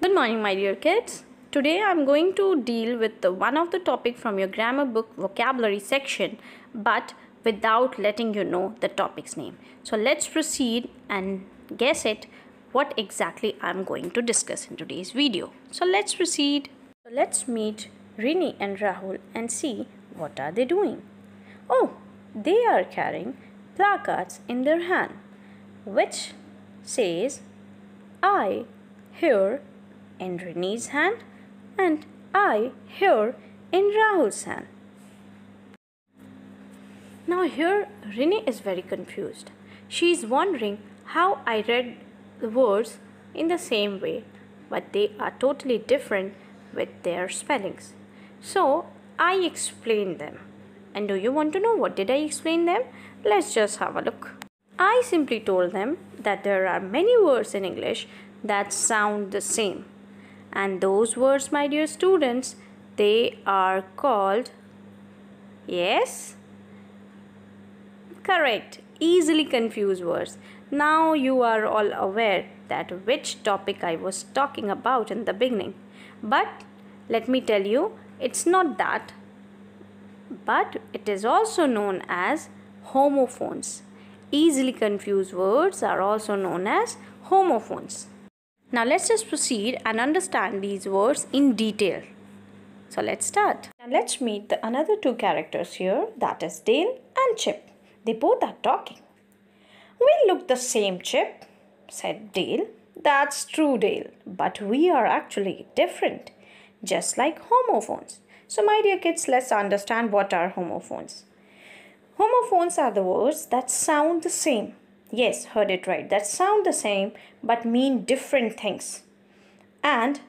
Good morning, my dear kids. Today I'm going to deal with one of the topic from your grammar book vocabulary section, but without letting you know the topic's name. So let's proceed and guess it what exactly I'm going to discuss in today's video. So let's proceed. So let's meet Rini and Rahul and see what are they doing. Oh, they are carrying placards in their hand, which says I hear in Rini's hand and I hear in Rahul's hand. Now here Rini is very confused. She is wondering how I read the words in the same way, but they are totally different with their spellings. So I explained them. And do you want to know what did I explain them? Let's just have a look. I simply told them that there are many words in English that sound the same. And those words, my dear students, they are called, yes, correct, easily confused words. Now you are all aware that which topic I was talking about in the beginning. But let me tell you, it's not that, but it is also known as homophones. Easily confused words are also known as homophones. Now let's just proceed and understand these words in detail. So let's start. Now let's meet the another two characters here, that is Dale and Chip. They both are talking. We look the same, Chip, said Dale. That's true, Dale, but we are actually different, just like homophones. So my dear kids, let's understand what are homophones. Homophones are the words that sound the same. Yes, heard it right. That sound the same but mean different things. And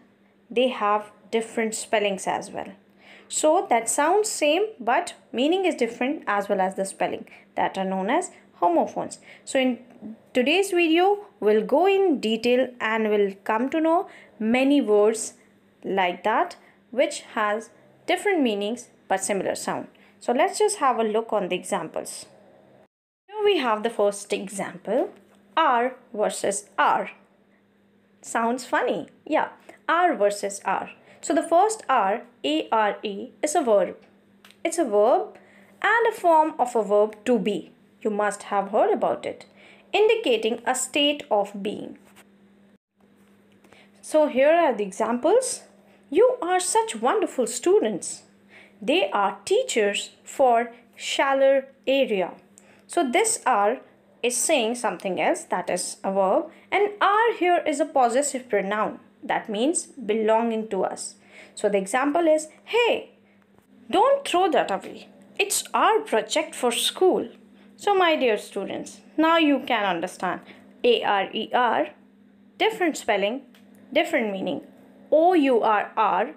they have different spellings as well. So that sounds same but meaning is different as well as the spelling. That are known as homophones. So in today's video, we'll go in detail and we'll come to know many words like that which has different meanings but similar sound. So let's just have a look on the examples. We have the first example, R versus R. Sounds funny. Yeah, R versus R. So the first R, A-R-E, is a verb. It's a verb and a form of a verb to be. You must have heard about it, indicating a state of being. So here are the examples. You are such wonderful students. They are teachers for Shaler area. So this R is saying something else, that is a verb, and R here is a possessive pronoun. That means belonging to us. So the example is, hey, don't throw that away. It's our project for school. So my dear students, now you can understand A-R-E-R, different spelling, different meaning. O-U-R-R,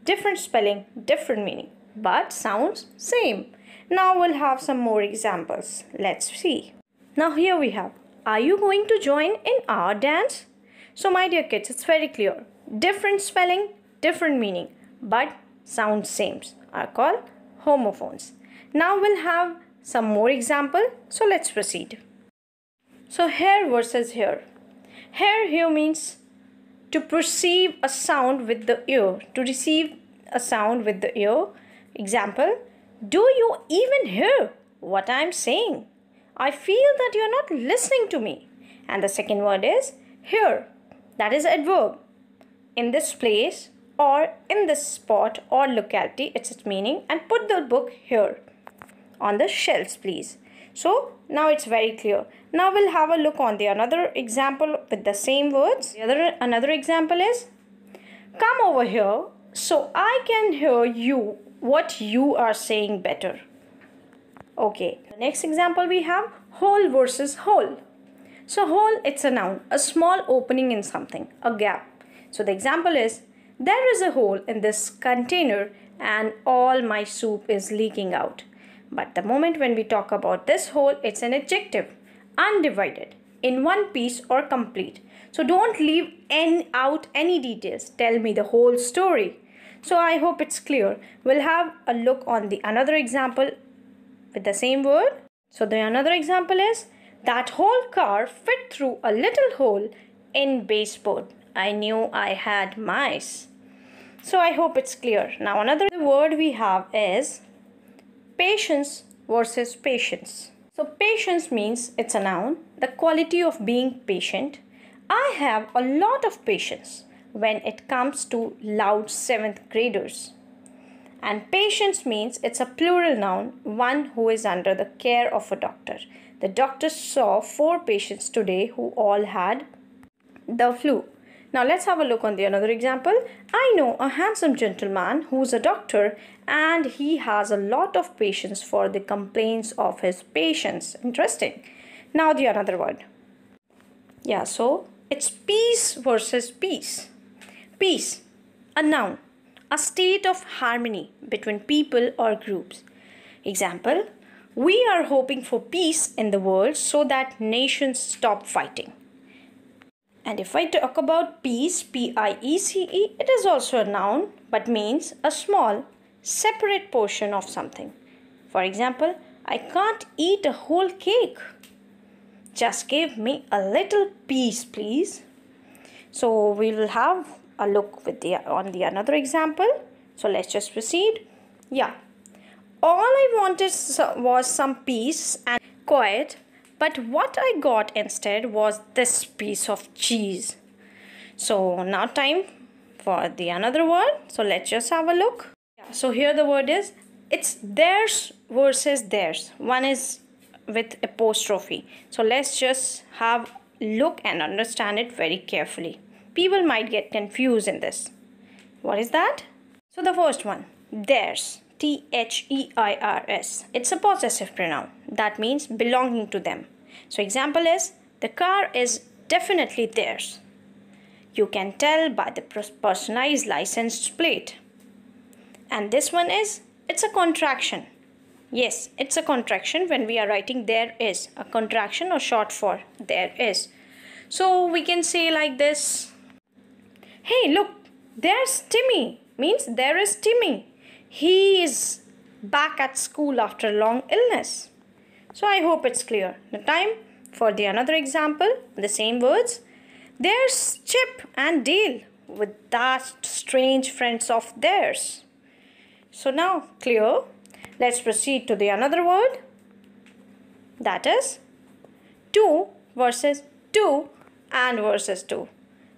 different spelling, different meaning, but sounds same. Now we'll have some more examples. Let's see. Now here we have, are you going to join in our dance? So my dear kids, it's very clear. Different spelling, different meaning, but sound same are called homophones. Now we'll have some more example. So let's proceed. So here versus here. Here means to perceive a sound with the ear, to receive a sound with the ear. Example, do you even hear what I'm saying? I feel that you're not listening to me. And the second word is here. That is adverb. In this place or in this spot or locality, it's its meaning. And put the book here on the shelves, please. So now it's very clear. Now we'll have a look on the another example with the same words. Another example is, come over here so I can hear you what you are saying better. Okay, the next example we have hole versus hole. So hole, it's a noun, a small opening in something, a gap. So the example is, there is a hole in this container and all my soup is leaking out. But the moment when we talk about this hole, it's an adjective, undivided, in one piece or complete. So don't leave out any details. Tell me the whole story. So I hope it's clear. We'll have a look on the another example with the same word. So the another example is, that whole car fit through a little hole in baseboard. I knew I had mice. So I hope it's clear. Now another word we have is patience versus patience. So patience means it's a noun, the quality of being patient. I have a lot of patience when it comes to loud 7th graders. And patience means it's a plural noun, one who is under the care of a doctor. The doctor saw 4 patients today who all had the flu. Now let's have a look on the another example. I know a handsome gentleman who's a doctor and he has a lot of patience for the complaints of his patients. Interesting. Now the another word. Yeah, so it's peace versus peace. Peace, a noun, a state of harmony between people or groups. Example, we are hoping for peace in the world so that nations stop fighting. And if I talk about peace, P-I-E-C-E, it is also a noun but means a small, separate portion of something. For example, I can't eat a whole cake. Just give me a little piece, please. So we will have a look with on the another example. So let's just proceed. Yeah. All I wanted was some peace and quiet. But what I got instead was this piece of cheese. So now time for the another word. So let's just have a look. So here the word is, it's theirs versus theirs. One is with apostrophe. So let's just have a look and understand it very carefully. People might get confused in this. What is that? So the first one, theirs. T-H-E-I-R-S. It's a possessive pronoun. That means belonging to them. So example is, the car is definitely theirs. You can tell by the personalized license plate. And this one is, it's a contraction. Yes, it's a contraction when we are writing there is. A contraction or short for there is. So we can say like this. Hey, look, there's Timmy. Means there is Timmy. He is back at school after long illness. So I hope it's clear. The time for the another example, the same words. There's Chip and Dale with that strange friends of theirs. So now clear. Let's proceed to the another word. That is two versus two and versus two.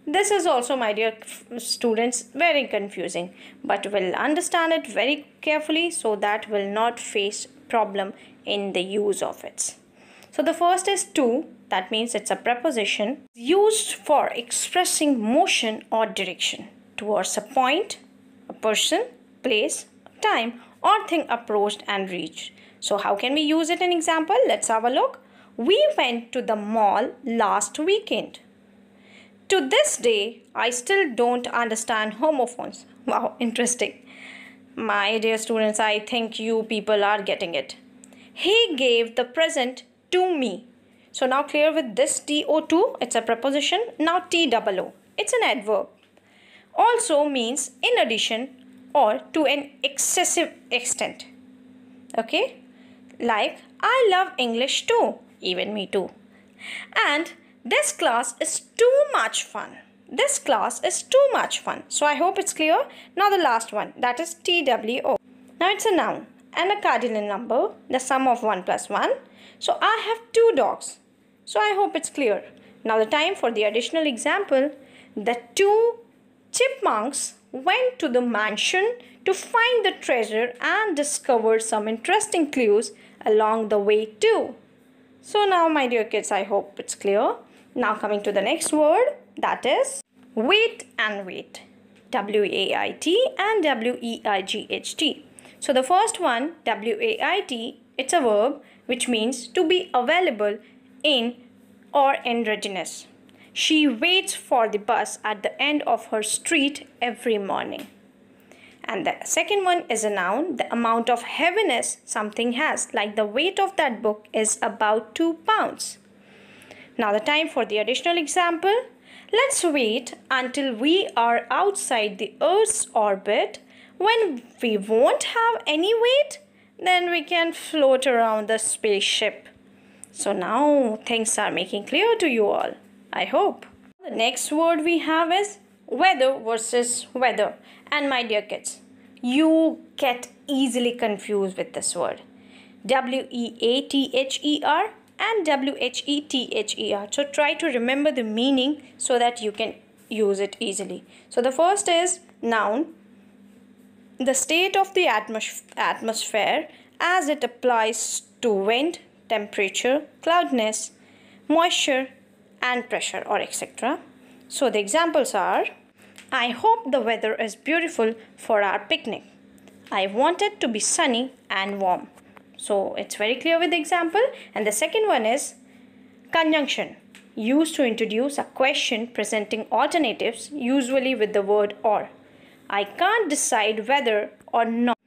This is also, my dear students, very confusing, but we'll understand it very carefully so that we'll not face problem in the use of it. So the first is to, that means it's a preposition used for expressing motion or direction towards a point, a person, place, time or thing approached and reached. So how can we use it in example? Let's have a look. We went to the mall last weekend. To this day, I still don't understand homophones. Wow, interesting. My dear students, I think you people are getting it. He gave the present to me. So now clear with this TO2, it's a preposition. Now TOO, it's an adverb. Also means in addition or to an excessive extent. Okay? Like, I love English too. Even me too. And this class is too much fun. This class is too much fun. So I hope it's clear. Now the last one, that is TWO. Now it's a noun and a cardinal number, the sum of 1 plus 1. So I have 2 dogs. So I hope it's clear. Now the time for the additional example. The 2 chipmunks went to the mansion to find the treasure and discovered some interesting clues along the way too. So now, my dear kids, I hope it's clear. Now coming to the next word, that is wait and wait. W-A-I-T and W-E-I-G-H-T. So the first one, W-A-I-T, it's a verb which means to be available in or in readiness. She waits for the bus at the end of her street every morning. And the second one is a noun, the amount of heaviness something has, like the weight of that book is about 2 pounds. Now the time for the additional example. Let's wait until we are outside the Earth's orbit. When we won't have any weight, then we can float around the spaceship. So now things are making clear to you all, I hope. The next word we have is weather versus weather. And my dear kids, you get easily confused with this word. WEATHER and WHETHER. So try to remember the meaning so that you can use it easily. So the first is noun, the state of the atmosphere as it applies to wind, temperature, cloudiness, moisture and pressure or etc. So the examples are, I hope the weather is beautiful for our picnic. I want it to be sunny and warm. So it's very clear with the example. And the second one is conjunction, used to introduce a question presenting alternatives, usually with the word or. I can't decide whether or not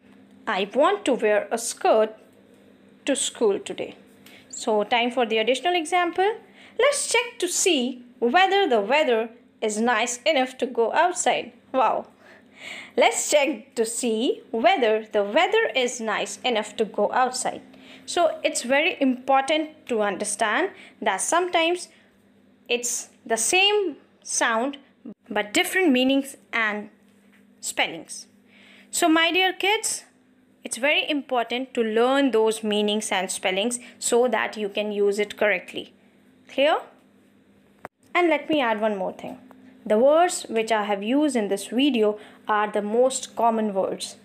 I want to wear a skirt to school today. So time for the additional example. Let's check to see whether the weather is nice enough to go outside. Wow. Let's check to see whether the weather is nice enough to go outside. So it's very important to understand that sometimes it's the same sound but different meanings and spellings. So my dear kids, it's very important to learn those meanings and spellings so that you can use it correctly. Clear? And let me add one more thing. The words which I have used in this video are the most common words.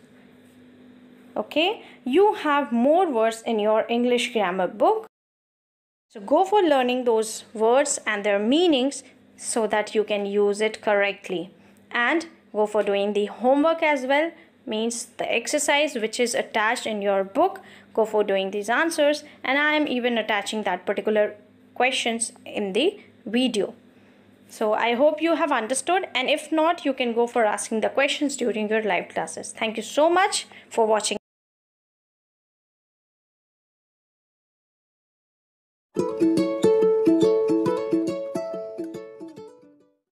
Okay? You have more words in your English grammar book. So go for learning those words and their meanings so that you can use it correctly. And go for doing the homework as well, means the exercise which is attached in your book. Go for doing these answers, and I am even attaching that particular questions in the video. So I hope you have understood, and if not, you can go for asking the questions during your live classes. Thank you so much for watching.